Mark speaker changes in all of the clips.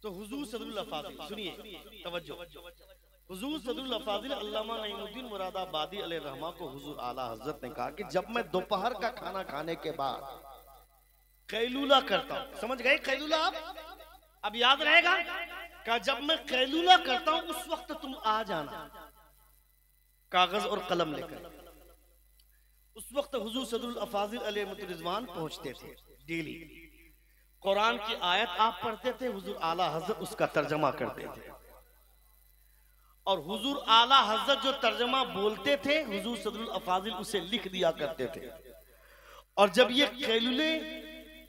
Speaker 1: तो हुजूर सदरुल अफाजिल, सुनिए तवज्जो, हुजूर सदरुल अफाजिल अल्लामा नईमुद्दीन मुरादाबादी अलैहि रहमा को हुजूर आला हजरत ने कहा कि जब मैं दोपहर का खाना खाने के बाद कैलूला करता हूं, समझ गए कैलूला आप? अब याद रहेगा कि जब मैं कैलूला करता हूं उस वक्त तुम आ जाना कागज और कलम लेकर। उस वक्त हुजूर सदरुल अफाजिल अलैहि रिजवान पहुंचते थे डेली। कुरान की आयत आप पढ़ते थे, हुजूर आला हजरत उसका तर्जमा करते थे, और हुजूर आला हजरत जो तर्जमा बोलते थे हुजूर सदरुल अफाजिल उसे लिख दिया करते थे। और जब ये कैलुले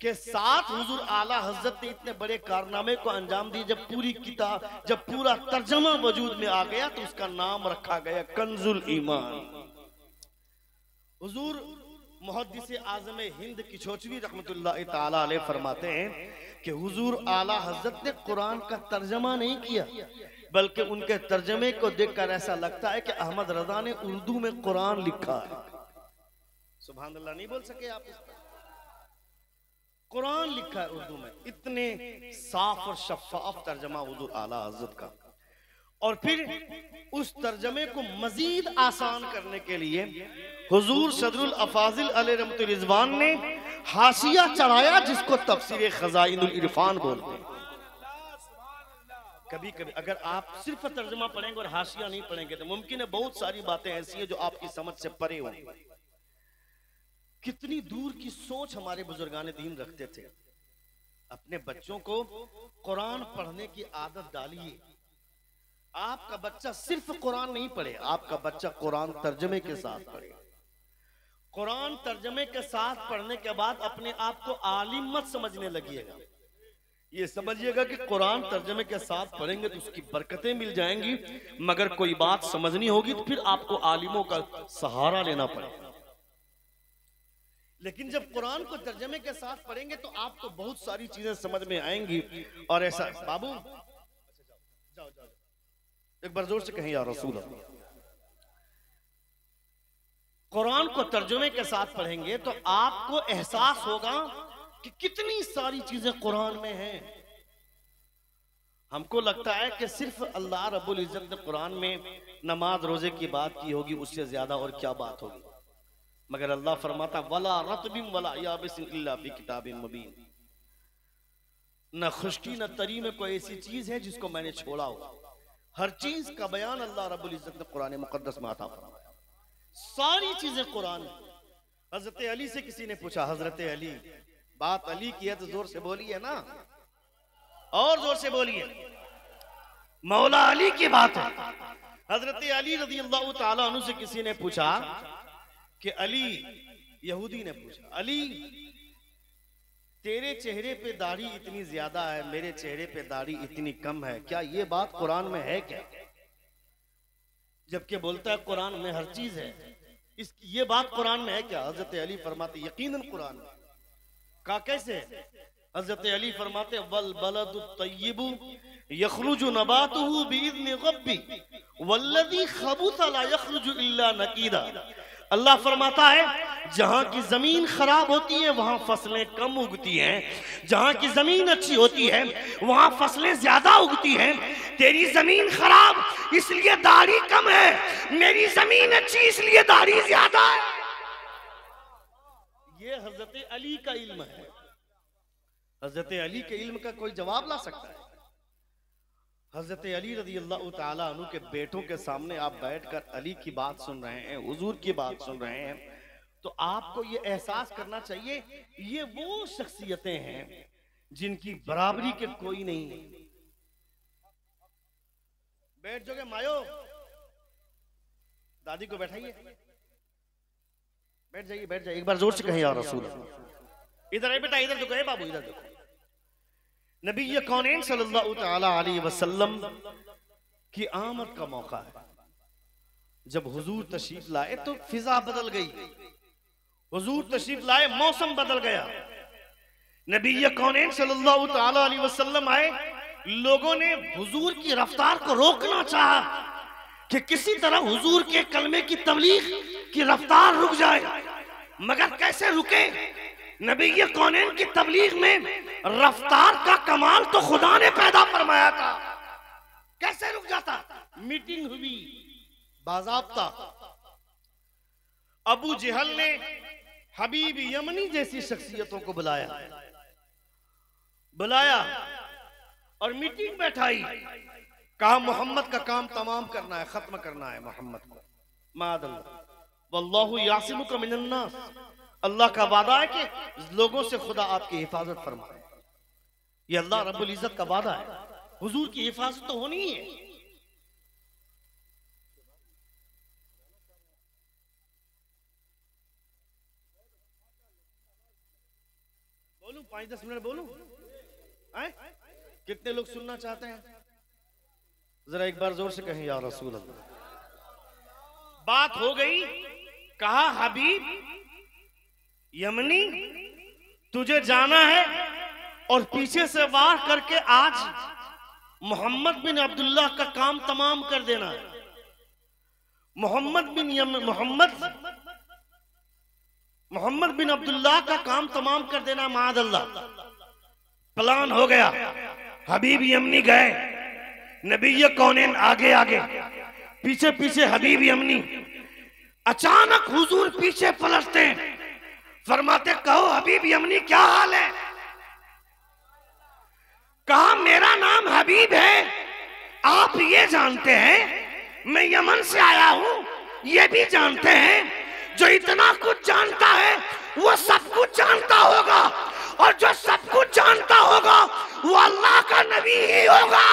Speaker 1: के साथ हुजूर आला हजरत ने इतने बड़े कारनामे को अंजाम दिए, जब पूरी किताब, जब पूरा तर्जमा वजूद में आ गया तो उसका नाम रखा गया कंजुल ईमान। हुजूर मुहद्दिस आज़म हिंद किशोचवी रहमतुल्लाह ताला अलैह फरमाते हैं कि हुजूर आला हजरत ने कुरान का तर्जमा नहीं किया, बल्कि उनके तर्जमे को देखकर ऐसा लगता है कि अहमद रजा ने उर्दू में कुरान लिखा है। सुभान अल्लाह नहीं बोल सके आप? इस पर कुरान लिखा है उर्दू में, इतने साफ और शफाफ तर्जमा हुजूर आला हजरत का। और फिर उस तर्जमे को मजीद आसान करने के लिए हुजूर सदरुल अफाजिल अलैहि रहमतुल रिजवान ने हाशिया चढ़ाया, जिसको तफसीर खजाइनुल इरफान बोलते हैं। कभी कभी अगर आप सिर्फ तर्जमा पढ़ेंगे और हाशिया नहीं पढ़ेंगे तो मुमकिन है बहुत सारी बातें ऐसी हैं जो आपकी समझ से परे हों। कितनी दूर की सोच हमारे बुजुर्गाने दीन रखते थे। अपने बच्चों को कुरान पढ़ने की आदत डालिए। आपका बच्चा सिर्फ कुरान नहीं पढ़े, आपका बच्चा कुरान तर्जमे के साथ पढ़े। कुरान तर्जमे के साथ पढ़ने के बाद अपने आप को आलिम मत समझने लगिएगा। ये समझिएगा कि कुरान तर्जमे के साथ पढ़ेंगे तो उसकी बरकतें मिल जाएंगी, मगर कोई बात समझनी होगी तो फिर आपको आलिमों का सहारा लेना पड़ेगा। लेकिन जब कुरान को तर्जमे के साथ पढ़ेंगे तो आपको बहुत सारी चीजें समझ में आएंगी। और ऐसा बाबू जाओ जाओ एक बार जोर से कहें या रसूल अल्लाह। कुरान को तर्जुमे के साथ पढ़ेंगे तो आपको एहसास होगा कि कितनी सारी चीजें कुरान में हैं। हमको लगता है कि सिर्फ अल्लाह रब्बुल इज्जत ने कुरान में नमाज रोजे की बात की होगी, उससे ज्यादा और क्या बात होगी। मगर अल्लाह फरमाता वला रतबिन वला याबिसिन इल्ला फी किताबिन मुबीन, न खुश्की न तरी में कोई ऐसी चीज है जिसको मैंने छोड़ा हो। हर चीज का बयान अल्लाह रब्बुल इज्जत ने कुरान मुकद्दस में अता फरमाया। सारी चीजें कुरान में। हजरत अली से किसी ने पूछा, हजरत अली, बात अली की है तो जोर से बोलिए ना, और जोर से बोलिए, मौला अली की बात है। हजरत अली रज़ी अल्लाह ताला अन्हु से किसी ने पूछा कि अली, यहूदी ने पूछा, अली तेरे चेहरे पे दाढ़ी इतनी ज्यादा है, मेरे चेहरे पे दाढ़ी इतनी कम है, क्या ये बात कुरान में है क्या? जबकि बोलता है कुरान में हर चीज है, ये बात कुरान में है क्या? हजरत अली फरमाते यकीनन कुरान में। का कैसे? हजरत अली फरमाते वल बलदु तय्यिबु यखरुजु नबातुहु बिइज़्नि रब्बी वल्लज़ी खबुसा ला यखरुजु इल्ला नकीदा। अल्लाह फरमाता है जहां की जमीन खराब होती है वहां फसलें कम उगती हैं, जहां की जमीन अच्छी होती है वहां फसलें ज्यादा उगती हैं। तेरी जमीन खराब इसलिए दाढ़ी कम है, मेरी जमीन अच्छी इसलिए दाढ़ी ज्यादा है। ये हजरत अली का इल्म है। हजरत अली के इल्म का कोई जवाब ला सकता है? हजरत अली रज़ी अल्लाह ताला अन्हु के बेटों के सामने आप बैठकर अली की बात सुन रहे हैं, हुजूर की बात सुन रहे हैं, तो आपको ये एहसास करना चाहिए ये वो शख्सियतें हैं जिनकी बराबरी के कोई नहीं है। बैठ जाओगे मायो, दादी को बैठाइए, बैठ जाइए, बैठ जाइए, एक बार जोर से कहें या रसूल। इधर है बेटा, इधर देखो, बाबू इधर देखो। नबी कौनैन सल्लल्लाहु तआला अलैहि वसल्लम की आमद का मौका है। जब हुजूर तशरीफ लाए तो फिजा बदल गई, हुजूर तशरीफ लाए मौसम बदल गया। नबी कौनैन सल्लल्लाहु तआला अलैहि वसल्लम आए, लोगों ने हुजूर की रफ्तार को रोकना चाहा कि किसी तरह हुजूर के कलमे की तबलीग की रफ्तार रुक जाए, मगर कैसे रुके? नबी कौनैन की तबलीग में रफ्तार का कमाल तो खुदा ने पैदा फरमाया था, कैसे रुक जाता? मीटिंग हुई बाज़ाब्ता। अबू जहल ने हबीब यमनी जैसी शख्सियतों को बुलाया और मीटिंग बैठाई। कहा मोहम्मद का काम तमाम करना है, खत्म करना है मोहम्मद को। वल्लाहु यासिमुका मिनन नास, अल्लाह का वादा है कि लोगों से खुदा आपकी हिफाजत फरमाए। ये अल्लाह रब्बुल इज्जत का वादा है। हुजूर की हिफाजत तो होनी ही है। बोलूं 5-10 मिनट बोलूं? कितने लोग सुनना चाहते हैं? जरा एक बार जोर से कहें या रसूल अल्लाह। बात हो गई। कहा हबीब यमनी तुझे जाना है और पीछे से वार करके आज मोहम्मद बिन अब्दुल्लाह का काम तमाम कर देना है। मोहम्मद बिन अब्दुल्लाह का काम तमाम कर देना। माअल्लाह प्लान हो गया। हबीब यमनी गए, नबी कौनैन आगे आगे, पीछे पीछे हबीब यमनी। अचानक हुजूर पीछे पलटते हैं, फरमाते कहो हबीब यमनी क्या हाल है? कहा मेरा नाम हबीब है। आप ये जानते हैं मैं यमन से आया हूं, ये भी जानते हैं जो इतना कुछ जानता है वो सब कुछ जानता होगा, और जो सब कुछ जानता होगा वो अल्लाह का नबी ही होगा।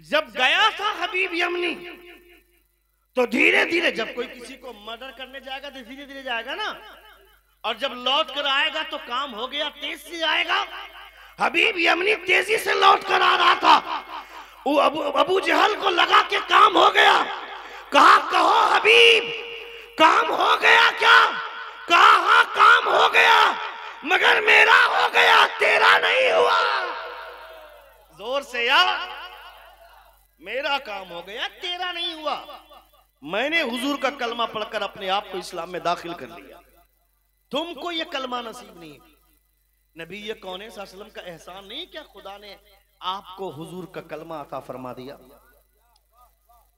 Speaker 1: जब गया था हबीब यमनी तो धीरे धीरे, जब कोई किसी को मर्डर करने जाएगा तो धीरे धीरे जाएगा ना, और जब लौट कर आएगा तो काम हो गया, तेज से आएगा। हबीब यमनी तेजी से लौट कर आ रहा था। वो अबू जहल को लगा के काम हो गया। कहा कहो हबीब काम हो गया क्या? कहा हाँ काम हो गया, मगर मेरा हो गया, तेरा नहीं हुआ। जोर से यार, मेरा काम हो गया, तेरा नहीं हुआ। मैंने हुजूर का कलमा पढ़कर अपने आप को इस्लाम में दाखिल कर लिया, तुमको ये कलमा नसीब नहीं। नबी कौनैन सल्लल्लाहु अलैहि वसल्लम का एहसान नहीं क्या खुदा ने आपको हुजूर का कलमा अता फरमा दिया?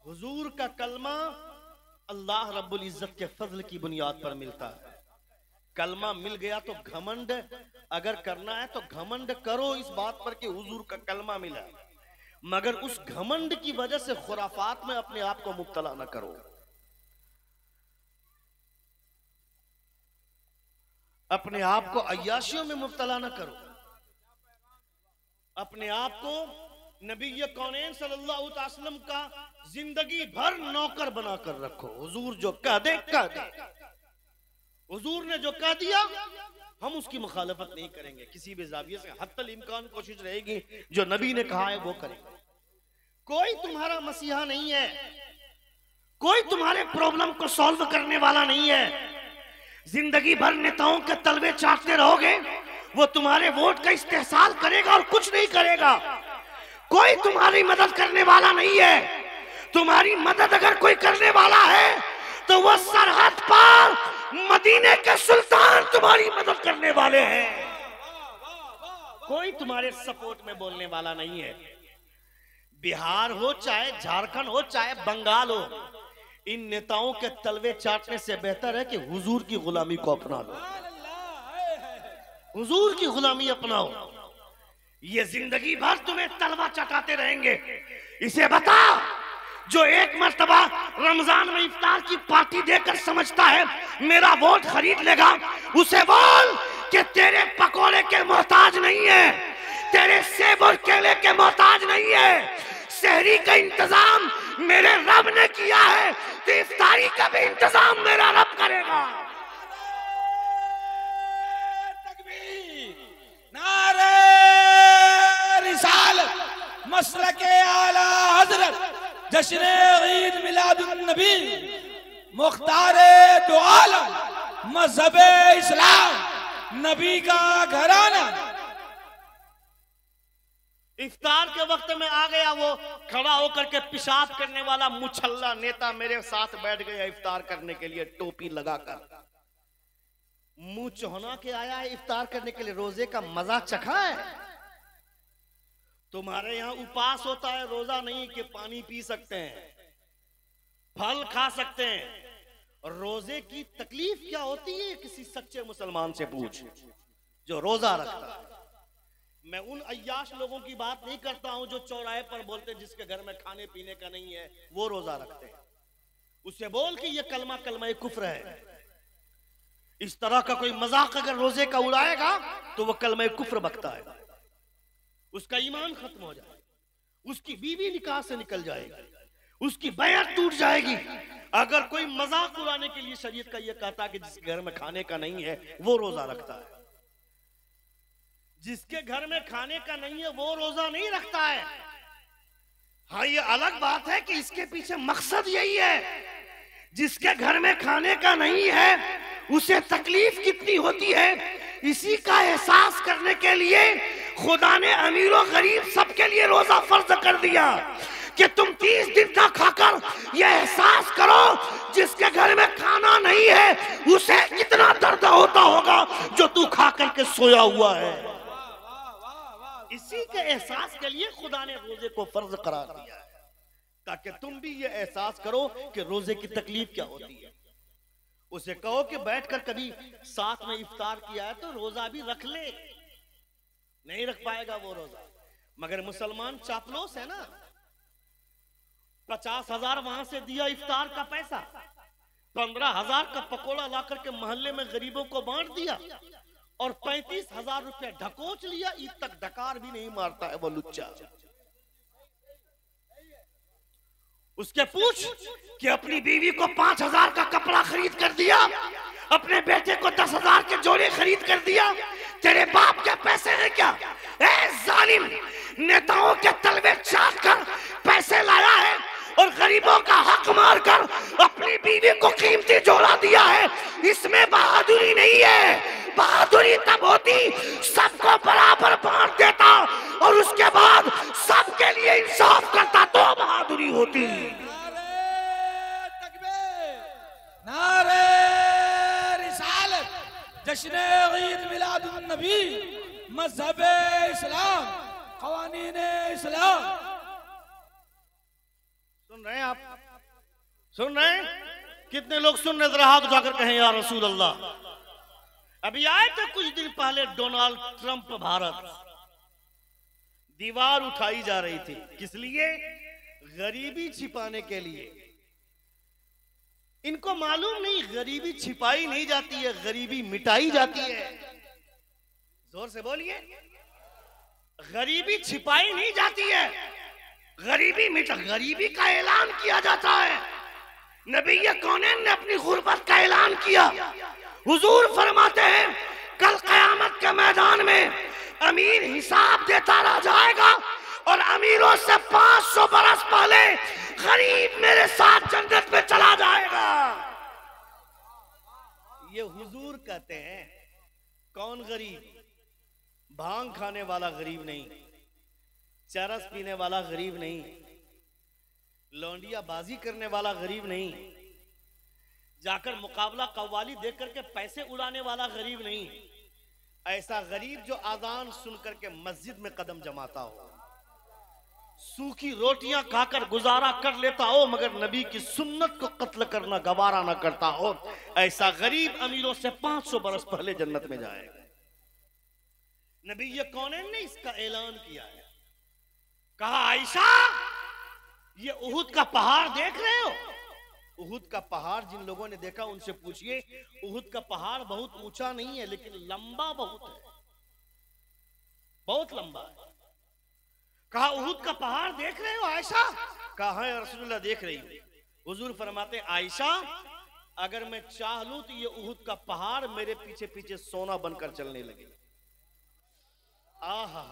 Speaker 1: हुजूर का कलमा अल्लाह रब्बुल इज्जत के फजल की बुनियाद पर मिलता है। कलमा मिल गया तो घमंड अगर करना है तो घमंड करो इस बात पर कि हुजूर का कलमा मिला, मगर उस घमंड की वजह से खुराफात में अपने आप को मुब्तला न करो। अपने आप को अय्याशियों में मुब्तला न करो। अपने आप को नबी कौनैन सल्लल्लाहु अलैहि वसल्लम का जिंदगी भर नौकर बनाकर रखो। हुजूर जो कह दे कह दे, हुजूर ने जो कह दिया हम उसकी मुखालफत नहीं करेंगे किसी भी जाविये से। हत्तल इम्कान कोशिश रहेगी जो नबी ने कहा है वो करेंगे। कोई तुम्हारा मसीहा नहीं है, कोई तुम्हारे प्रॉब्लम को सॉल्व करने वाला नहीं है। जिंदगी भर नेताओं के तलवे चाटते रहोगे, वो तुम्हारे वोट का इस्तेहसाल करेगा और कुछ नहीं करेगा। कोई तुम्हारी मदद करने वाला नहीं है। तुम्हारी मदद अगर कोई करने वाला है तो वो सरहद पार मदीने के सुल्तान तुम्हारी मदद करने वाले हैं। कोई तुम्हारे सपोर्ट में बोलने वाला नहीं है। बिहार हो चाहे झारखंड हो चाहे बंगाल हो, इन नेताओं के तलवे चाटने से बेहतर है कि हुजूर की गुलामी को अपना लो। हुजूर की गुलामी अपनाओ। ये जिंदगी भर तुम्हें तलवा चटाते रहेंगे। इसे बता, जो एक मर्तबा रमजान में इफ्तार की पार्टी देकर समझता है मेरा वोट खरीद लेगा, उसे बोल कि तेरे पकोड़े के मोहताज नहीं है, तेरे सेब और केले के मोहताज नहीं है। सहरी का इंतजाम मेरे रब ने किया है तो इफ्तारी का भी इंतजाम मेरा रब करेगा।
Speaker 2: नारे रिसालत, मसलके आला हजरत, जश्न ईद मिलादुन नबी, मुख्तारे दो आलम, मजहब इस्लाम, नबी का घराना।
Speaker 1: इफ्तार के वक्त में आ गया वो खड़ा होकर के पेशाब करने वाला मुछल्ला नेता मेरे साथ बैठ गया इफ्तार करने के लिए, टोपी लगाकर, मुंह चौहना के आया है इफ्तार करने के लिए। रोजे का मजा चखा है? तुम्हारे यहां उपास होता है, रोजा नहीं कि पानी पी सकते हैं, फल खा सकते हैं। रोजे की तकलीफ क्या होती है किसी सच्चे मुसलमान से पूछ जो रोजा रखता है। मैं उन अय्याश लोगों की बात नहीं करता हूं जो चौराहे पर बोलते जिसके घर में खाने पीने का नहीं है वो रोजा रखते हैं। उससे बोल कि ये कलमा कलमा कुफ्र है। इस तरह का कोई मजाक अगर रोजे का उड़ाएगा तो वो कलमा कुफ्र बकता है, उसका ईमान खत्म हो जाएगा, उसकी बीवी निकाह से निकल जाएगी, उसकी बैत टूट जाएगी। अगर कोई मजाक उड़ाने के लिए शरीयत का यह कहता है कि जिसके घर में खाने का नहीं है वो रोजा रखता है, जिसके घर में खाने का नहीं है वो रोजा नहीं रखता है। हाँ, ये अलग बात है कि इसके पीछे मकसद यही है, जिसके घर में खाने का नहीं है उसे तकलीफ कितनी होती है इसी का एहसास करने के लिए खुदा ने अमीर और गरीब सबके लिए रोजा फर्ज कर दिया कि तुम 30 दिन का खाकर यह एहसास करो जिसके घर में खाना नहीं है उसे कितना दर्द होता होगा जो तू खा करके सोया हुआ है। इसी के एहसास के लिए खुदा ने रोजे को फर्ज करार दिया है ताकि तुम भी ये एहसास करो कि रोजे की तकलीफ क्या होती है। उसे कहो कि बैठकर कभी साथ में इफ्तार किया है तो रोजा भी रख ले, नहीं रख पाएगा वो रोजा। मगर मुसलमान चापलूस है ना, 50,000 वहां से दिया इफ्तार का पैसा, 15,000 का पकोड़ा ला करके मोहल्ले में गरीबों को बांट दिया और 35,000 रुपया ढकोच लिया, ईद तक डकार भी नहीं मारता है वो लुच्चा। उसके पूछ कि अपनी बीवी को 5,000 का कपड़ा खरीद कर दिया, अपने बेटे को 10,000 के जोड़े खरीद कर दिया, तेरे बाप के पैसे हैं क्या? ए जालिम, नेताओं के तलवे चाट कर पैसे लाया है और गरीबों का हक मारकर अपनी बीवी को कीमती जोड़ा दिया है। इसमें बहादुरी नहीं है, बहादुरी तब होती सबको बराबर बांट देता और उसके बाद सबके लिए इंसाफ करता तो बहादुरी होती।
Speaker 2: नारे तकबीर, नारे रिसालत, जश्न ईद मिलादुन नबी, मजहब इस्लाम, कवानीन इस्लाम।
Speaker 1: सुन रहे हैं आप? सुन रहे हैं? कितने लोग सुन रहे? जरा हाथ उठाकर कहें या रसूल अल्लाह। अभी आए थे कुछ दिन पहले डोनाल्ड ट्रंप भारत, दीवार उठाई जा रही थी, किस लिए? गरीबी छिपाने के लिए। इनको मालूम नहीं गरीबी छिपाई नहीं जाती है, गरीबी मिटाई जाती है। जोर से बोलिए, गरीबी छिपाई नहीं जाती है, गरीबी मिटा, गरीबी का ऐलान किया जाता है। नबी कौनैन ने अपनी गुर्बत का ऐलान किया। हुजूर फरमाते हैं कल कयामत के मैदान में अमीर हिसाब देता रह जाएगा और अमीरों से 500 बरस पहले गरीब मेरे साथ जन्नत में चला जाएगा। ये हुजूर कहते हैं। कौन गरीब? भांग खाने वाला गरीब नहीं, चरस पीने वाला गरीब नहीं, लौंडिया बाजी करने वाला गरीब नहीं, जाकर मुकाबला कव्वाली देख करके पैसे उड़ाने वाला गरीब नहीं। ऐसा गरीब जो आजान सुन करके मस्जिद में कदम जमाता हो, सूखी रोटियां खाकर गुजारा कर लेता हो मगर नबी की सुन्नत को कत्ल करना गवारा ना करता हो, ऐसा गरीब अमीरों से 500 बरस पहले जन्नत में जाएगा। नबी कौनैन ने इसका ऐलान किया है। कहा आयशा, ये उहुद का पहाड़ देख रहे हो? उहुद का पहाड़ जिन लोगों ने देखा उनसे पूछिए, उहुद का पहाड़ बहुत ऊंचा नहीं है लेकिन लंबा बहुत है, बहुत लंबा है। कहा उहुद का पहाड़ देख रहे हो आयशा? कहा है रसूलुल्लाह देख रही हूं। हुजूर फरमाते आयशा, अगर मैं चाह लूं तो ये उहुद का पहाड़ मेरे पीछे पीछे सोना बनकर चलने लगे। आहा,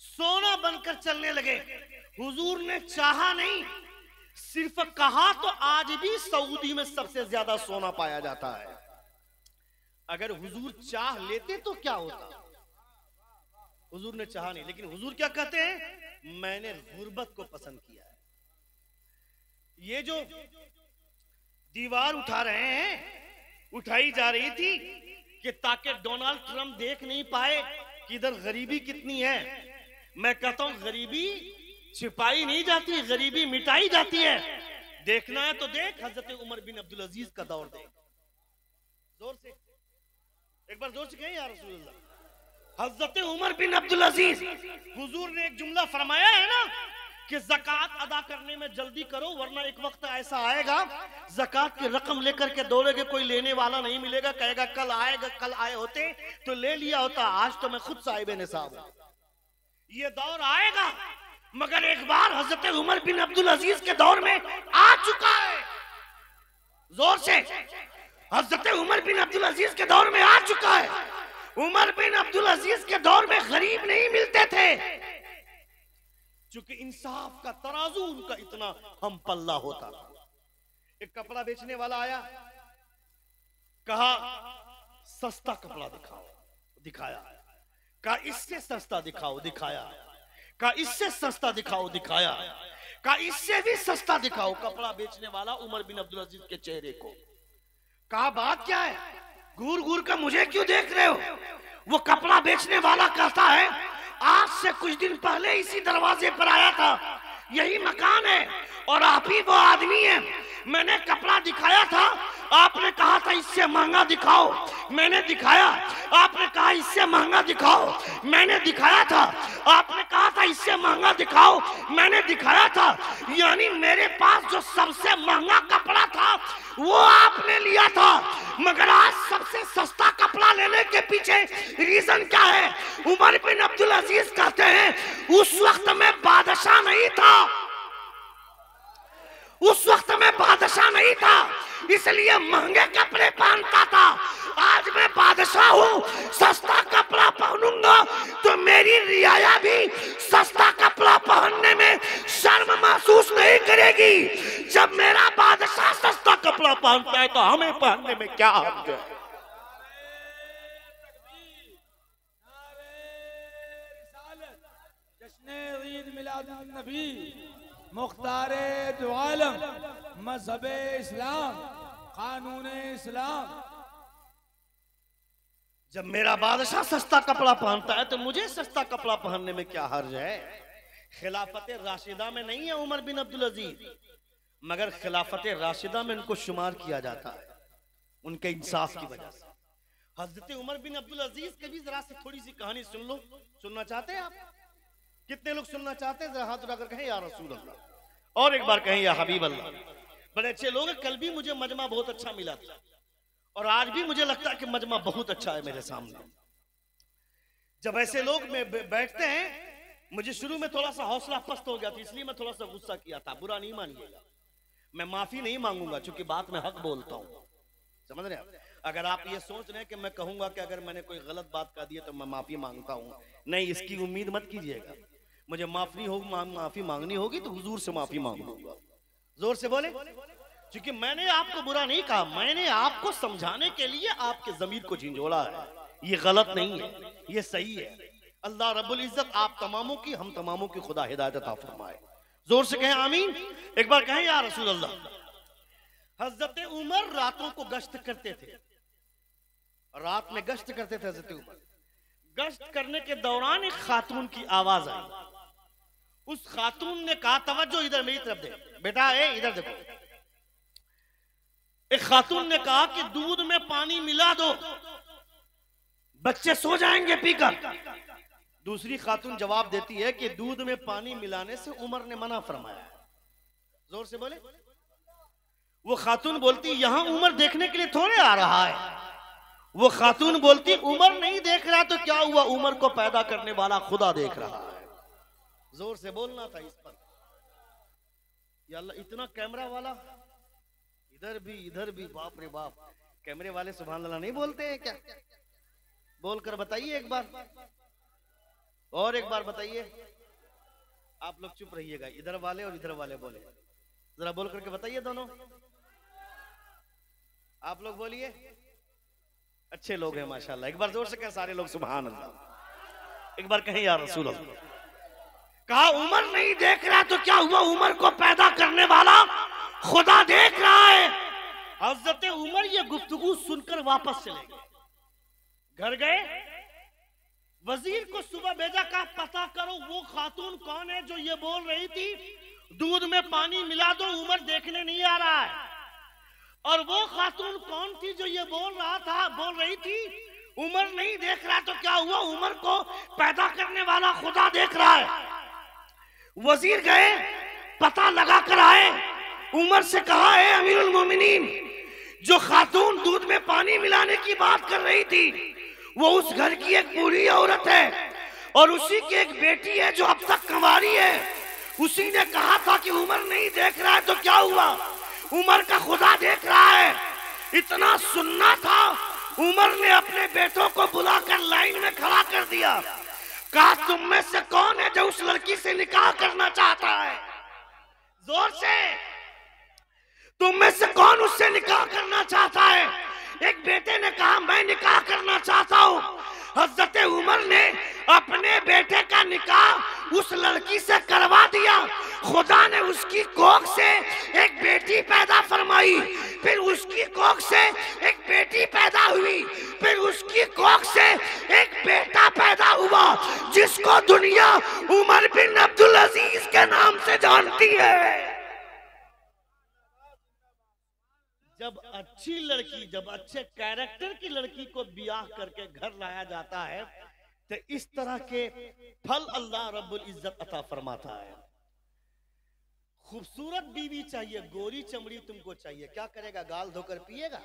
Speaker 1: सोना बनकर चलने लगे। हुजूर ने चाहा नहीं, सिर्फ कहा तो आज भी सऊदी में सबसे ज्यादा सोना पाया जाता है। अगर हुजूर चाह लेते तो क्या होता? हुजूर ने चाहा नहीं, लेकिन हुजूर क्या कहते हैं? मैंने गुर्बत को पसंद किया है। ये जो दीवार उठा रहे हैं, उठाई जा रही थी कि ताकि डोनाल्ड ट्रंप देख नहीं पाए कि इधर गरीबी कितनी है। मैं कहता हूं गरीबी छिपाई नहीं जाती, गरीबी मिटाई जाती है। देखना है तो देख, हजरत उमर बिन अब्दुल अजीज का दौर देख। जोर से एक बार जोर से कहें या रसूल अल्लाह। हजरत उमर बिन अब्दुल अजीज, हुजूर ने एक जुमला फरमाया है ना कि ज़कात अदा करने में जल्दी करो, वरना एक वक्त ऐसा आएगा ज़कात की रकम लेकर के दौड़ेगे, कोई लेने वाला नहीं मिलेगा, कहेगा कल आएगा, कल आए होते तो ले लिया होता, आज तो मैं खुद साहिब निसाब हूं। ये दौर आएगा, मगर एक बार हजरत उमर बिन अब्दुल अजीज के दौर में आ चुका है। जोर से, हजरत उमर बिन अब्दुल अजीज के दौर में आ चुका है। उमर बिन अब्दुल अजीज के दौर में गरीब नहीं मिलते थे, क्योंकि इंसाफ का तराजू उनका इतना हम पल्ला होता। एक कपड़ा बेचने वाला आया, कहा सस्ता कपड़ा दिखाओ, दिखाया। कहा इससे सस्ता दिखाओ, दिखाया। कहा इससे सस्ता दिखाओ, दिखाया। कहा इससे भी सस्ता दिखाओ। कपड़ा बेचने वाला उमर बिन अब्दुल अजीज के चेहरे को कहा बात क्या है, घूर घूर कर मुझे क्यों देख रहे हो? वो कपड़ा बेचने वाला कहता है आज से कुछ दिन पहले इसी दरवाजे पर आया था, यही मकान है और आप ही वो आदमी है। मैंने कपड़ा दिखाया था, आपने कहा था इससे महंगा दिखाओ, मैंने दिखाया। आपने कहा इससे महंगा दिखाओ, मैंने दिखाया था। आपने कहा था इससे महंगा दिखाओ, मैंने दिखाया था। यानी मेरे पास जो सबसे महंगा कपड़ा था वो आपने लिया था, मगर आज सबसे सस्ता कपड़ा लेने के पीछे रीजन क्या है? उमर बिन अब्दुल अजीज कहते हैं उस वक्त मैं बादशाह नहीं था, उस वक्त मैं बादशाह नहीं था, इसलिए महंगे कपड़े पहनता था। आज मैं बादशाह हूँ, सस्ता कपड़ा पहनूंगा तो मेरी रियाया भी सस्ता कपड़ा पहनने में शर्म महसूस नहीं करेगी। जब मेरा बादशाह सस्ता कपड़ा पहनता है तो हमें पहनने में क्या हर्ज है?
Speaker 2: जश्न ईद मिलादुन नबी मुख्तारे दो आलम मजहब इस्लाम कानून इस्लाम।
Speaker 1: जब मेरा बादशाह सस्ता कपड़ा पहनता है तो मुझे सस्ता कपड़ा पहनने में क्या हर्ज है? खिलाफत राशिदा में नहीं है उमर बिन अब्दुल अजीज, मगर खिलाफत राशिदा में उनको शुमार किया जाता है उनके इंसाफ की वजह से। हजरत उमर बिन अब्दुल अजीज के भी जरा से थोड़ी सी कहानी सुन लो। सुनना चाहते हैं आप? कितने लोग सुनना चाहते हैं? जरा हाथ उठाकर कहें या रसूल अल्लाह, और एक बार कहें या हबीब अल्लाह। बड़े अच्छे लोग। कल भी मुझे मजमा बहुत अच्छा मिला था और आज भी मुझे लगता है कि मजमा बहुत अच्छा है मेरे सामने। जब ऐसे लोग में बैठते हैं, मुझे शुरू में थोड़ा सा हौसला पस्त हो गया था, इसलिए मैं थोड़ा सा गुस्सा किया था, बुरा नहीं मानिएगा। मैं माफी नहीं मांगूंगा क्योंकि बात में हक बोलता हूं, समझ रहे हैं? अगर आप ये सोच रहे हैं कि मैं कहूंगा कि अगर मैंने कोई गलत बात कह दी है तो मैं माफी मांगता हूं, नहीं, इसकी उम्मीद मत कीजिएगा। मुझे माफी मांगनी होगी तो हुजूर से माफी मांगूंगा। जोर से बोले, क्योंकि मैंने आपको बुरा नहीं कहा, मैंने आपको समझाने के लिए आपके ज़मीर को झिंझोड़ा है। ये गलत नहीं है, ये सही है। अल्लाह रब्बुल इज्जत आप तमामों की, हम तमामों की खुदा हिदायत अता फरमाए। जोर से कहें आमीन। एक बार कहें या रसूल अल्लाह। हजरत उमर रातों को गश्त करते थे, रात में गश्त करते थे हजरत उमर। गश्त करने के दौरान एक खातून की आवाज आई। उस खातून ने कहा, तवज्जो इधर मेरी तरफ दे बेटा, इधर देखो। एक खातून ने कहा कि दूध में पानी मिला दो, बच्चे सो जाएंगे पीकर। दूसरी खातून जवाब देती है कि दूध में पानी मिलाने से उमर ने मना फरमाया। जोर से बोले। वो खातून बोलती यहां उमर देखने के लिए थोड़े आ रहा है। वो खातून बोलती उमर नहीं देख रहा तो क्या हुआ, उमर को पैदा करने वाला खुदा देख रहा है। जोर से बोलना था इस पर। या अल्लाह, इतना कैमरा वाला इधर भी बाप रे बाप। कैमरे वाले सुभान अल्लाह नहीं बोलते हैं क्या? बोलकर बताइए एक बार, और एक बार बताइए। आप लोग चुप रहिएगा, इधर वाले और इधर वाले बोले, जरा बोल करके बताइए दोनों। आप लोग बोलिए, अच्छे लोग हैं माशाल्लाह। एक बार जोर से कहें सारे लोग सुभान अल्लाह। एक बार कहें या रसूल अल्लाह। कहा उमर नहीं देख रहा तो क्या हुआ, उमर को पैदा करने वाला खुदा देख रहा है। हजरत उमर ये गुफ्तगू सुनकर वापस चले गए, घर गए, वजीर को सुबह भेजा, कहा पता करो वो खातून कौन है जो ये बोल रही थी दूध में पानी मिला दो, उमर देखने नहीं आ रहा है। और वो खातून कौन थी जो ये बोल रही थी उमर नहीं देख रहा तो क्या हुआ, उमर को पैदा करने वाला खुदा देख रहा है। वजीर गए, पता लगा कर आए, उमर से कहा है अमीरुल मोमिनीन, जो खातून दूध में पानी मिलाने की बात कर रही थी वो उस घर की एक बूढ़ी औरत है और उसी की एक बेटी है जो अब तक कंवारी है। उसी ने कहा था कि उमर नहीं देख रहा है तो क्या हुआ, उमर का खुदा देख रहा है। इतना सुनना था, उमर ने अपने बेटों को बुलाकर लाइन में खड़ा कर दिया। कहा तुम में से कौन है जो उस लड़की से निकाह करना चाहता है, जोर से, तुम में से कौन उससे निकाह करना चाहता है। एक बेटे ने कहा मैं निकाह करना चाहता हूँ। हजरत उमर ने अपने बेटे का निकाह उस लड़की से करवा दिया। खुदा ने उसकी कोख से एक बेटी पैदा फरमाई, फिर उसकी कोख से एक बेटी पैदा हुई, फिर उसकी कोख से एक बेटा पैदा हुआ जिसको दुनिया उमर बिन अब्दुल अजीज के नाम से जानती है। जब अच्छी लड़की, जब अच्छे कैरेक्टर की लड़की को ब्याह करके घर लाया जाता है तो इस तरह के फल अल्लाह रब्बुल इज्जत अता फरमाता है। खूबसूरत बीवी चाहिए, गोरी चमड़ी तुमको चाहिए, क्या करेगा, गाल धोकर पिएगा,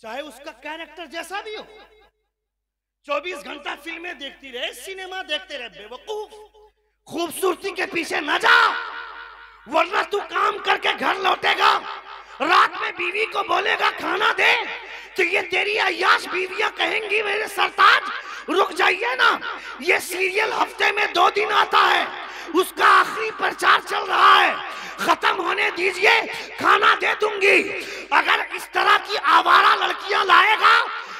Speaker 1: चाहे उसका कैरेक्टर जैसा भी हो। 24 घंटा फिल्में देखती रहे, सिनेमा देखते रहे, बेवकूफ, खूबसूरती के पीछे न जा, वरना तू काम करके घर लौटेगा, रात में बीवी को बोलेगा खाना दे, तो ये तेरी अय्याश बीवियां कहेंगी मेरे सरताज रुक जाइए ना, ये सीरियल हफ्ते में 2 दिन आता है, उसका आखिरी प्रचार चल रहा है, खत्म होने दीजिए, खाना दे दूंगी। अगर इस तरह की आवारा लड़कियां लाएगा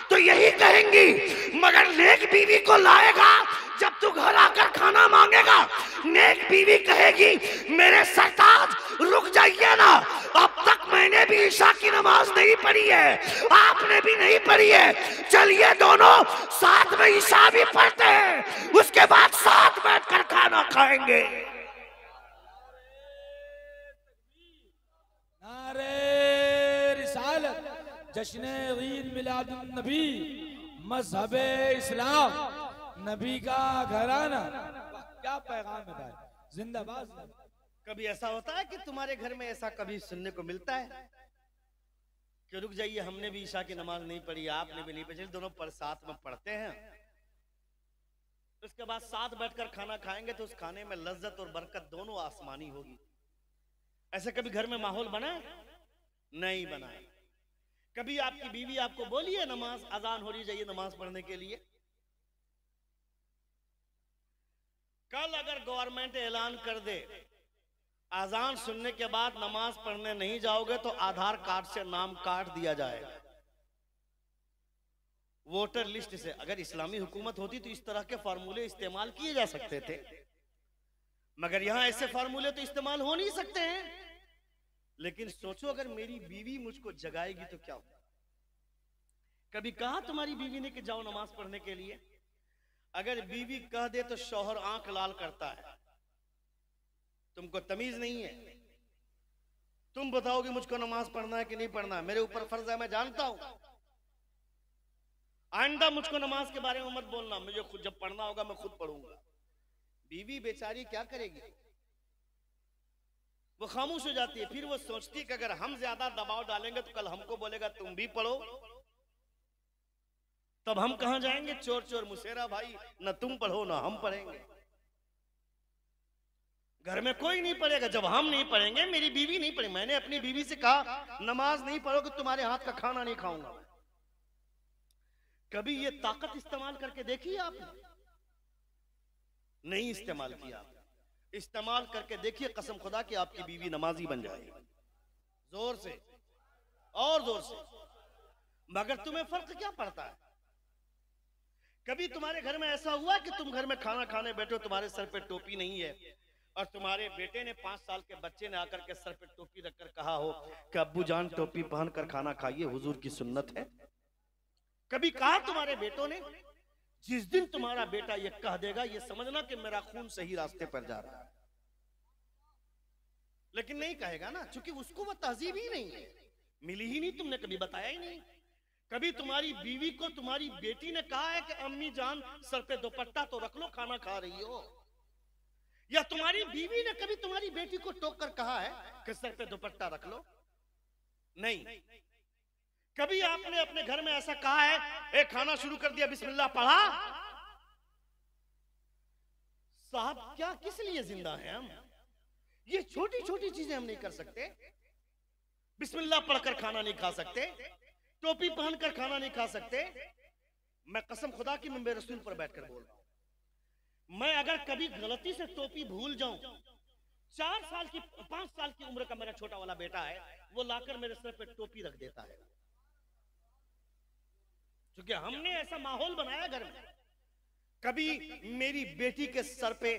Speaker 1: तो यही कहेंगी, मगर नेक बीवी को लाएगा, जब तू घर आकर खाना मांगेगा नेक बीवी कहेगी मेरे सरताज रुक जाइए ना, अब तक मैंने भी ईशा की नमाज नहीं पढ़ी है, आपने भी नहीं पढ़ी है, चलिए दोनों साथ में ईशा भी पढ़ते हैं, उसके बाद साथ बैठकर खाना खाएंगे।
Speaker 2: नारे रिसालत, जश्न ईद मिलादुन नबी, मजहबे इस्लाम, नबी का घराना, क्या पैगाम है भाई, जिंदाबाद।
Speaker 1: कभी ऐसा होता है कि तुम्हारे घर में ऐसा कभी सुनने को मिलता है कि रुक जाइए हमने भी ईशा की नमाज नहीं पढ़ी, आपने भी नहीं पढ़ी, दोनों पर साथ में पढ़ते हैं, उसके बाद साथ बैठकर खाना खाएंगे तो उस खाने में लज्जत और बरकत दोनों आसमानी होगी। ऐसे कभी घर में माहौल बना है? नहीं बना है। कभी आपकी बीवी आपको बोली है नमाज अजान हो रही जाइए नमाज पढ़ने के लिए? कल अगर गवर्नमेंट ऐलान कर दे अजान सुनने के बाद नमाज पढ़ने नहीं जाओगे तो आधार कार्ड से नाम काट दिया जाएगा, वोटर लिस्ट से। अगर इस्लामी हुकूमत होती तो इस तरह के फार्मूले इस्तेमाल किए जा सकते थे, मगर यहां ऐसे फार्मूले तो इस्तेमाल हो नहीं सकते हैं। लेकिन सोचो अगर मेरी बीवी मुझको जगाएगी तो क्या होगा? कभी कहा तुम्हारी बीवी ने कि जाओ नमाज पढ़ने के लिए? अगर बीवी कह दे तो शौहर आंख लाल करता है, तुमको तमीज नहीं है, तुम बताओगे मुझको नमाज पढ़ना है कि नहीं पढ़ना है, मेरे ऊपर फर्ज है, मैं जानता हूं, आइंदा मुझको नमाज के बारे में मत बोलना, मुझे खुद जब पढ़ना होगा मैं खुद पढ़ूंगा। बीवी बेचारी क्या करेगी? वो खामोश हो जाती है। फिर वो सोचती है कि अगर हम ज्यादा दबाव डालेंगे तो कल हमको बोलेगा तुम भी पढ़ो, तब हम कहां जाएंगे? चोर चोर मुसेरा भाई, न तुम पढ़ो ना हम पढ़ेंगे, घर में कोई नहीं पढ़ेगा। जब हम नहीं पढ़ेंगे मेरी बीवी नहीं पढ़ेगी। मैंने अपनी बीवी से कहा नमाज नहीं पढ़ोगे तुम्हारे हाथ का खाना नहीं खाऊंगा। कभी ये ताकत इस्तेमाल करके देखी आपने? नहीं इस्तेमाल किया। इस्तेमाल करके देखिए, कसम खुदा कि आपकी बीवी नमाजी बन जाएगी। जोर से और जोर से मगर तुम्हें फर्क क्या पड़ता है? कभी तुम्हारे घर में ऐसा हुआ कि तुम घर में खाना खाने बैठे हो, तुम्हारे सर पे टोपी नहीं है और तुम्हारे बेटे ने 5 साल के बच्चे ने आकर के सर पे टोपी रखकर कहा हो कि अब्बू जान टोपी पहनकर खाना खाइए, हुजूर की सुन्नत है? कभी कहा तुम्हारे बेटों ने? जिस दिन तुम्हारा बेटा ये कह देगा, ये समझना कि मेरा खून सही रास्ते पर जा रहा है। लेकिन नहीं कहेगा ना, क्योंकि उसको वो तहजीब ही नहीं है, मिली ही नहीं, तुमने कभी बताया ही नहीं। कभी तुम्हारी बीवी को तुम्हारी बेटी ने कहा है कि अम्मी जान सर पे दुपट्टा तो रख लो, खाना खा रही हो? या तुम्हारी बीवी ने कभी तुम्हारी बेटी को टोक कर कहा है कि सर पे दुपट्टा रख लो? नहीं। कभी आपने अपने घर में ऐसा कहा है, ए खाना शुरू कर दिया, बिस्मिल्लाह पढ़ा? साहब क्या किस लिए जिंदा हैं हम? ये छोटी छोटी चीजें हम नहीं कर सकते। बिस्मिल्लाह पढ़कर खाना नहीं खा सकते, टोपी पहनकर खाना नहीं खा सकते। मैं कसम खुदा की मैं रसूल पर बैठकर बोल रहा हूं, मैं अगर कभी गलती से टोपी भूल जाऊं, 4 साल की 5 साल की उम्र का मेरा छोटा वाला बेटा है, वो लाकर मेरे सर पे टोपी रख देता है, क्योंकि हमने ऐसा माहौल बनाया घर में। कभी मेरी बेटी के सर पे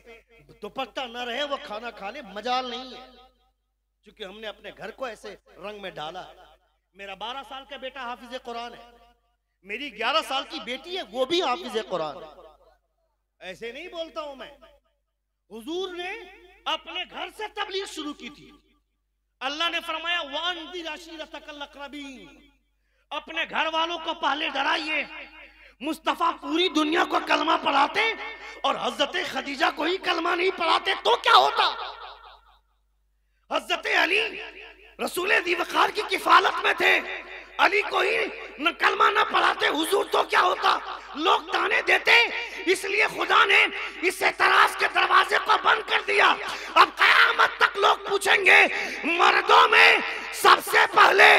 Speaker 1: दुपट्टा न रहे, वो खाना खाने मजाल नहीं है, क्योंकि हमने अपने घर को ऐसे रंग में डाला। मेरा 12 साल का बेटा हाफिज कुरान है, मेरी 11 साल की बेटी है, वो भी हाफिज कुरान है। ऐसे नहीं बोलता हूं मैं। हुजूर ने अपने घर से तबलीग शुरू की थी। अल्लाह ने फरमाया वानदिर अशीरतकल अक़रबीन, अपने घर वालों को पहले डराइए। मुस्तफा पूरी दुनिया को कलमा पढ़ाते और हजरत खदीजा को ही कलमा नहीं पढ़ाते तो क्या होता? हजरत अली रसूल दी वक़ार की किफालत में थे, अली को ही न कलमा न पढ़ाते हुजूर तो क्या होता? लोग ताने देते, इसलिए खुदा ने इस एतराज के दरवाजे को बंद कर दिया। अब कयामत तक लोग पूछेंगे मर्दों में सबसे पहले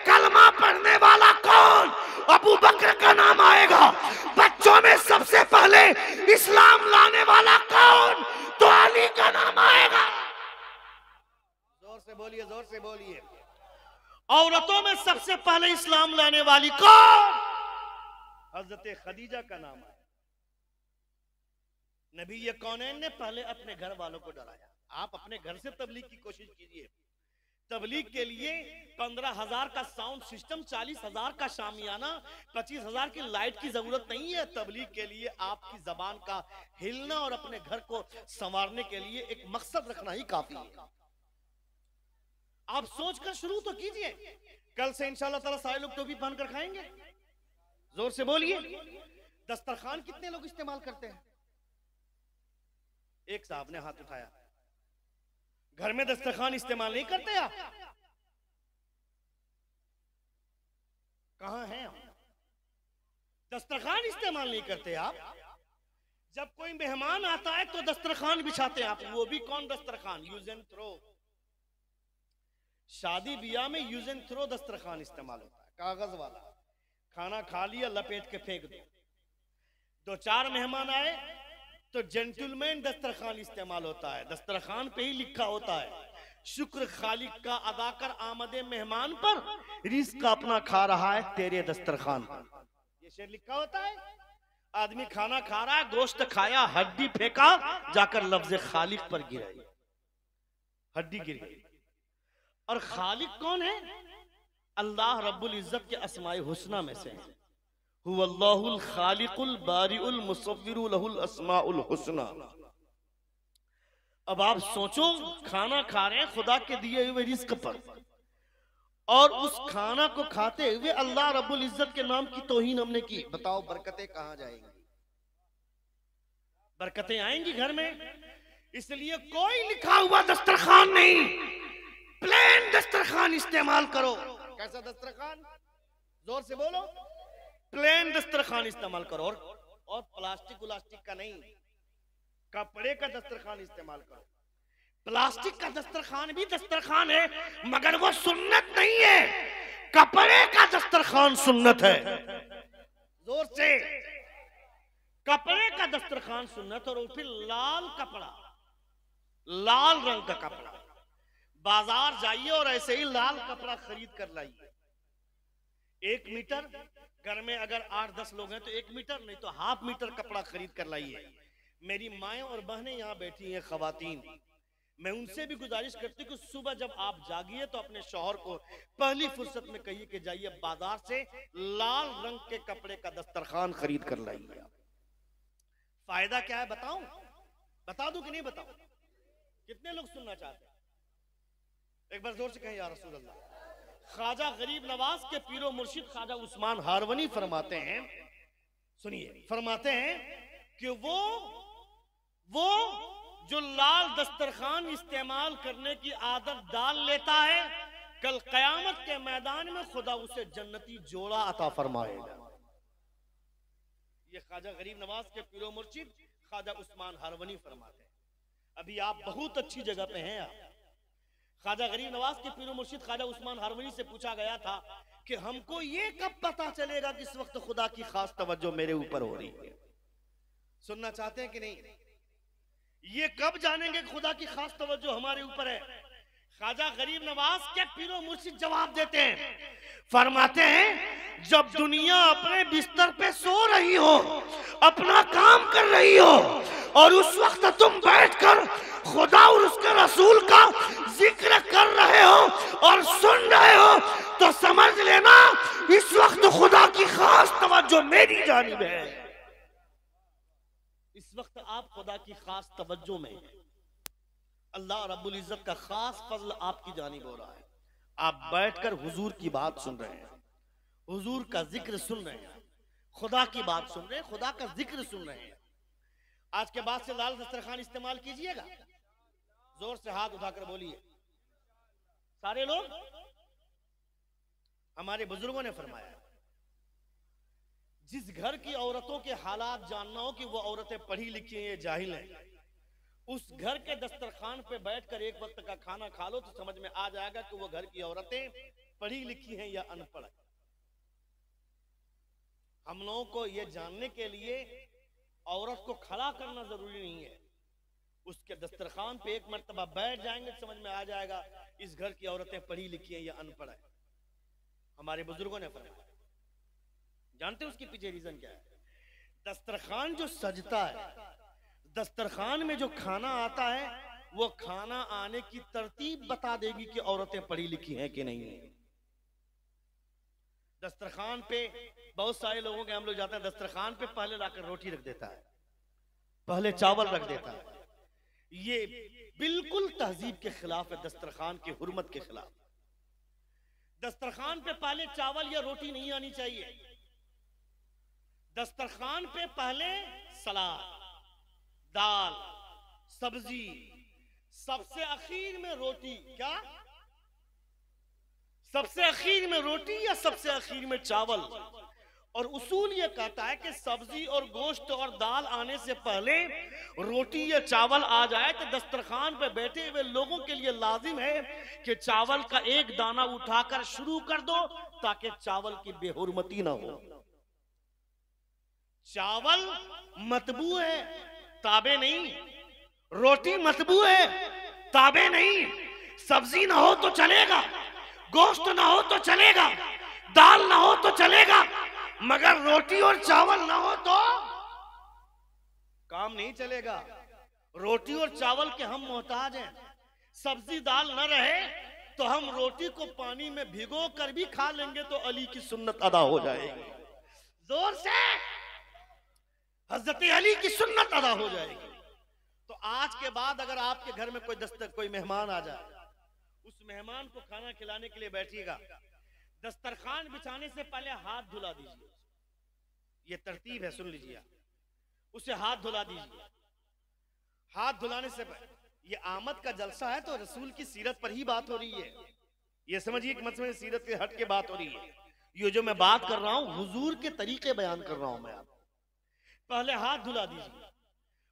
Speaker 1: कलमा पढ़ने वाला कौन? अबू बकर का नाम आएगा। बच्चों में सबसे पहले इस्लाम लाने वाला कौन? तो अली का नाम आएगा। जोर से बोलिए, जोर से बोलिए। औरतों में सबसे पहले इस्लाम लाने वाली कौन? हजरत खदीजा का नाम आया। नबी ये कौनैन ने पहले अपने घर वालों को डराया। आप अपने घर से तबलीग की कोशिश कीजिए। तबलीग के लिए 15,000 का साउंड सिस्टम, 40,000 का शामियाना, 25,000 की लाइट की जरूरत नहीं है। तबलीग के लिए आपकी जबान का हिलना और अपने घर को संवारने के लिए एक मकसद रखना ही काफी है। आप सोचकर शुरू तो कीजिए। कल से इंशाअल्लाह ताला सारे लोग टोपी पहनकर खाएंगे। जोर से बोलिए। दस्तरखान कितने लोग इस्तेमाल करते हैं? एक साहब ने हाथ उठाया। घर में दस्तरखान इस्तेमाल नहीं करते आप? कहां हैं आप? दस्तरखान इस्तेमाल नहीं करते आप? जब कोई मेहमान आता है तो दस्तरखान बिछाते हैं आप, वो भी कौन दस्तरखान? Use and throw. शादी ब्याह में यूज एंड थ्रो दस्तरखान इस्तेमाल होता है, कागज वाला। खाना खा लिया, लपेट के फेंक दो। 2-4 मेहमान आए तो जेंटलमैन दस्तरखान इस्तेमाल होता है। दस्तरखान पे ही लिखा होता है शुक्र खालिक का अदा कर आमदे मेहमान पर, रिज़्क़ अपना खा रहा है तेरे दस्तरखान पर। ये शेर लिखा होता है। आदमी खाना खा रहा है, गोश्त खाया, हड्डी फेंका, जाकर लफ्ज़ खालिक पर गिराई, हड्डी गिर गई। और खालिक कौन है? अल्लाह रब्बुल इज्जत के अस्माए हुस्ना में से है। हुवल्लाहुल खालिकुल बारिउल मुसव्विरु लहुल अस्माउल हुस्ना। अब आप सोचो, खाना खा रहे हैं खुदा के दिए हुए रिज़्क़ पर, और उस खाना को खाते हुए अल्लाह रब्बुल इज्जत के नाम की तौहीन हमने की। बताओ बरकतें कहां जाएंगी? बरकतें आएंगी घर में? इसलिए कोई लिखा हुआ दस्तरखान नहीं, प्लेन दस्तरखान इस्तेमाल करो। कैसा दस्तरखान? जोर से बोलो। प्लेन दस्तरखान इस्तेमाल करो। और प्लास्टिक व्लास्टिक का नहीं, कपड़े का दस्तरखान इस्तेमाल करो। प्लास्टिक का दस्तरखान भी दस्तरखान है, मगर वो सुन्नत नहीं है। कपड़े का दस्तरखान सुन्नत है। जोर से। कपड़े का दस्तरखान सुन्नत, और फिर लाल कपड़ा, लाल रंग का कपड़ा। बाजार जाइए और ऐसे ही लाल कपड़ा खरीद कर लाइए। 1 मीटर, घर में अगर 8-10 लोग हैं तो 1 मीटर, नहीं तो ½ मीटर कपड़ा खरीद कर लाइए। मेरी माएँ और बहनें यहाँ बैठी हैं, खवातीन, मैं उनसे भी गुजारिश करती हूँ कि सुबह जब आप जागिए तो अपने शौहर को पहली फुर्सत में कहिए कि जाइए बाजार से लाल रंग के कपड़े का दस्तरखान खरीद कर लाइए। फायदा क्या है बताऊं? बता दूं कि नहीं बताऊं? कितने लोग सुनना चाहते हैं? एक बार जोर से कहें या रसूल अल्लाह। ख्वाजा गरीब नवाज के पीरो मुर्शिद ख्वाजा उस्मान हारवनी फरमाते हैं, सुनिए, फरमाते हैं कि वो जो लाल दस्तरखान इस्तेमाल करने की आदत डाल लेता है, कल कयामत के मैदान में खुदा उसे जन्नती जोड़ा अता फरमाएगा। ये ख्वाजा गरीब नवाज के पीरो मुर्शिद ख्वाजा उस्मान हारवनी फरमाते हैं। अभी आप बहुत अच्छी जगह पे हैं। आप ख्वाजा गरीब नवाज के पीरो मुर्शिद ख्वाजा उस्मान हारवनी से पूछा गया था कि हमको ये कब पता चलेगा कि इस वक्त खुदा की खास तवज्जो मेरे ऊपर हो रही है? सुनना चाहते हैं कि नहीं? ये कब जानेंगे खुदा की खास तवज्जो हमारे ऊपर है? ख्वाजा गरीब नवाज के पीरो मुर्शिद जवाब देते हैं, फरमाते हैं जब दुनिया अपने बिस्तर पे सो रही हो, अपना काम कर रही हो, और उस वक्त तुम बैठकर खुदा और उसके रसूल का जिक्र कर रहे हो और सुन रहे हो, तो समझ लेना इस वक्त खुदा की खास तवज्जो मेरी जानिब है। इस वक्त आप खुदा की खास तवज्जो में, अल्लाह रब्बुल इज्जत का खास फजल आपकी जानिब हो रहा है। आप बैठकर हुजूर की बात सुन रहे हैं, हुजूर का जिक्र सुन रहे हैं, खुदा की बात सुन रहे हैं, खुदा का जिक्र सुन रहे हैं। आज के बाद से लाल दस्तरखान इस्तेमाल कीजिएगा। जोर से हाथ उठाकर बोलिए सारे लोग। हमारे बुजुर्गों ने फरमाया, जिस घर की औरतों के हालात जानना हो कि वो औरतें पढ़ी लिखी हैं या जाहिल हैं, उस घर के दस्तरखान पे बैठकर एक वक्त का खाना खा लो तो समझ में आ जाएगा कि वो घर की औरतें पढ़ी लिखी हैं या अनपढ़। हम लोगों को ये जानने के लिए औरत को खड़ा करना जरूरी नहीं है, उसके दस्तरखान पे एक मर्तबा बैठ जाएंगे तो समझ में आ जाएगा इस घर की औरतें पढ़ी लिखी हैं या अनपढ़ है। हमारे बुजुर्गों ने फरमाया। जानते हैं उसके पीछे रीजन क्या है? दस्तरखान जो सजता है, दस्तरखान में जो खाना आता है, वो खाना आने की तरतीब बता देगी कि औरतें पढ़ी लिखी हैं कि नहीं है। दस्तरखान पे बहुत सारे लोगों के, हम लोग जाते हैं दस्तरखान पे, पहले लाकर रोटी रख देता है, पहले चावल रख देता है। ये बिल्कुल तहजीब के खिलाफ है, दस्तरखान की हुर्मत के खिलाफ। दस्तरखान पे पहले चावल या रोटी नहीं आनी चाहिए। दस्तरखान पे पहले सलाद, दाल, सब्जी, सबसे आखिर में रोटी। क्या? सबसे आखिर में रोटी या सबसे आखिर में चावल? और उसूल ये कहता है कि सब्जी और गोश्त और दाल आने से पहले रोटी या चावल आ जाए तो दस्तरखान पे बैठे हुए लोगों के लिए लाजिम है कि चावल का एक दाना उठाकर शुरू कर दो ताकि चावल की बेहुरमती ना हो। चावल मतबू है, ताबे नहीं। रोटी मतबू है, ताबे नहीं। सब्जी ना हो तो चलेगा, गोश्त ना हो तो चलेगा, दाल ना हो तो चलेगा, मगर रोटी और चावल ना हो तो काम नहीं चलेगा। रोटी और चावल के हम मोहताज हैं। सब्जी दाल न रहे तो हम रोटी को पानी में भिगो कर भी खा लेंगे तो अली की सुन्नत अदा हो जाएगी। जोर से हजरत अली की सुन्नत अदा हो जाएगी। तो आज के बाद अगर आपके घर में कोई मेहमान आ जाए, उस मेहमान को खाना खिलाने के लिए बैठिएगा, दस्तरखान बिछाने से पहले हाथ धुला दीजिए। ये तरतीब है, सुन लीजिए। उसे हाथ धुला दीजिए। हाथ धुलाने से ये आमद का जलसा है तो रसूल की सीरत पर ही बात हो रही है। ये समझिए कि मतलब सीरत के हट के बात हो रही है। ये जो मैं बात कर रहा हूं हुजूर के तरीके बयान कर रहा हूं मैं आपको। पहले हाथ धुला दीजिए,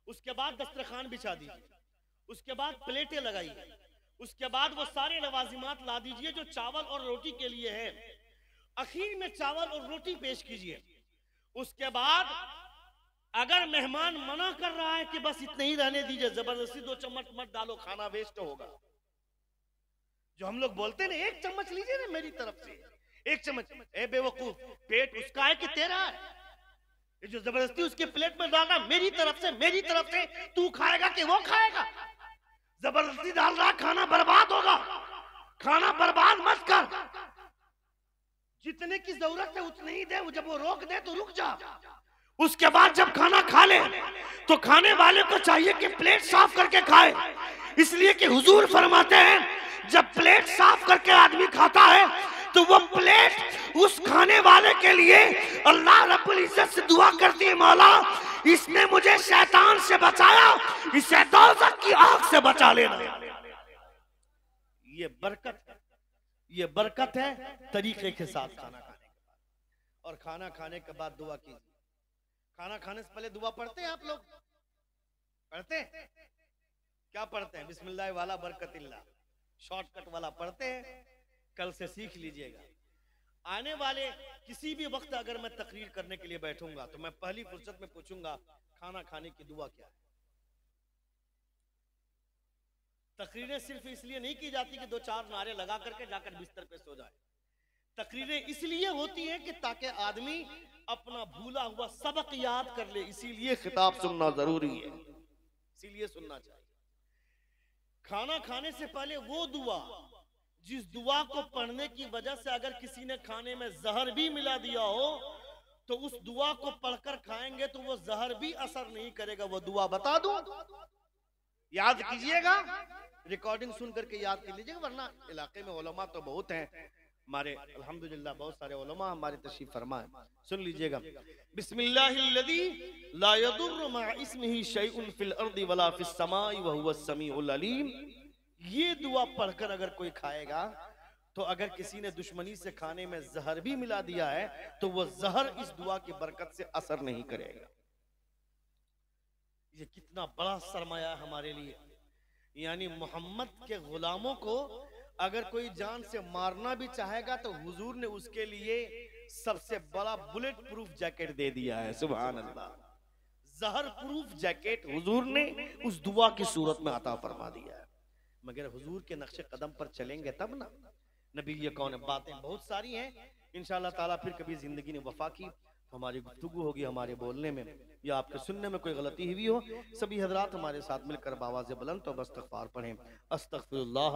Speaker 1: उसके बाद दस्तरखान बिछा दीजिए, उसके बाद प्लेटें लगाइए, उसके बाद वो सारे लवाजिमात ला दीजिए जो चावल और रोटी के लिए है। आखिर में चावल और रोटी पेश कीजिए। उसके बाद अगर मेहमान मना कर रहा है कि बस इतने ही रहने दीजिए, जबरदस्ती 2 चम्मच मत डालो, खाना वेस्ट होगा। जो हम लोग बोलते हैं ना, 1 चम्मच लीजिए ना मेरी तरफ से, एक चम्मच। ए बेवकूफ, पेट उसका है कि तेरा है? ये जो जबरदस्ती उसके प्लेट में डालना, मेरी तरफ से तू खाएगा कि वो खाएगा? जबरदस्ती डाल रहा, खाना बर्बाद होगा। खाना बर्बाद मत कर, जितने की जरूरत है उतने ही दे। जब वो रोक दे तो रुक जा। उसके बाद जब खाना खा ले तो खाने वाले को चाहिए कि प्लेट साफ करके खाए, इसलिए कि हुजूर फरमाते हैं जब प्लेट साफ करके आदमी खाता है तो वो प्लेट उस खाने वाले के लिए अल्लाह रब्बुल इज्जत से दुआ करती है, मौला इसने मुझे शैतान से बचाया, इसे दोज़ख की आग से बचा लेना। ये बरकत है, ये बरकत है तरीके के साथ खाना खाने के बाद। और खाना खाने के बाद दुआ कीजिए। खाना खाने से पहले दुआ पढ़ते हैं आप लोग? पढ़ते हैं? क्या पढ़ते हैं? बिस्मिल्लाह वाला बरकतिल्लाह, शॉर्टकट वाला पढ़ते हैं। कल से सीख लीजिएगा। आने वाले किसी भी वक्त अगर मैं तकरीर करने के लिए बैठूंगा तो मैं पहली फुर्सत में पूछूंगा खाना खाने की दुआ क्या है। तकरीरें सिर्फ इसलिए नहीं की जाती कि दो चार नारे लगा करके जाकर बिस्तर पे सो जाए। तकरीरें इसलिए होती हैं कि ताकि आदमी अपना भूला हुआ सबक याद कर ले, इसीलिए खिताब सुनना जरूरी है, इसीलिए सुनना चाहिए। खाना खाने से पहले वो दुआ जिस दुआ को पढ़ने की वजह से अगर किसी ने खाने में जहर भी मिला दिया हो तो उस दुआ को पढ़कर खाएंगे तो वो जहर भी असर नहीं करेगा। वो दुआ बता दूं, याद कीजिएगा, रिकॉर्डिंग सुन करके याद कर लीजिएगा, वरना इलाके में उलमा तो बहुत हैं हमारे, अल्हम्दुलिल्लाह बहुत सारे उलमा हमारे तशरीफ फरमा है। सुन लीजिएगा, बिस्मिल्लाहिल्लज़ी ला यदुर्रु मा इस्मिही शैउन फिल अर्दि वला फिस समाई व हुवस समीउल अलीम। ये दुआ पढ़कर अगर कोई खाएगा तो अगर किसी ने दुश्मनी से खाने में जहर भी मिला दिया है तो वो जहर इस दुआ की बरकत से असर नहीं करेगा। ये कितना बड़ा सरमाया है हमारे लिए। यानी मोहम्मद के गुलामों को अगर कोई जान से मारना भी चाहेगा तो हुजूर ने उसके लिए सबसे बड़ा बुलेट प्रूफ जैकेट दे दिया है। सुभान अल्लाह, जहर प्रूफ जैकेट हुजूर ने उस दुआ की सूरत में अता फरमा दिया है। मगर हुजूर के नक्शे कदम पर चलेंगे तब ना। नबी ये कौन है, बातें बहुत सारी हैं, इंशाअल्लाह ताला फिर कभी जिंदगी ने वफा की तो हमारी गुफ्तगू होगी, हमारे बोलने में या आपके सुनने में कोई गलती हुई हो, सभी हजरात हमारे साथ मिलकर बावाज़ बुलंद तो इस्तग़फ़ार पढ़ें। अस्तग़फ़िरुल्लाह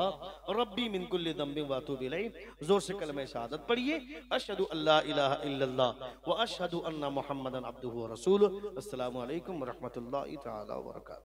Speaker 1: रब्बी मिन कुल्लि ज़ंबिन व अतूबु इलैह। जोर से कलमे शहादत पढ़िए, अशहदु अल्ला इलाहा इल्लल्लाह व अशहदु अन्ना मुहम्मदन अब्दुहु व रसूलुहु। अस्सलामु अलैकुम व रहमतुल्लाहि तआला व बरकातुहू।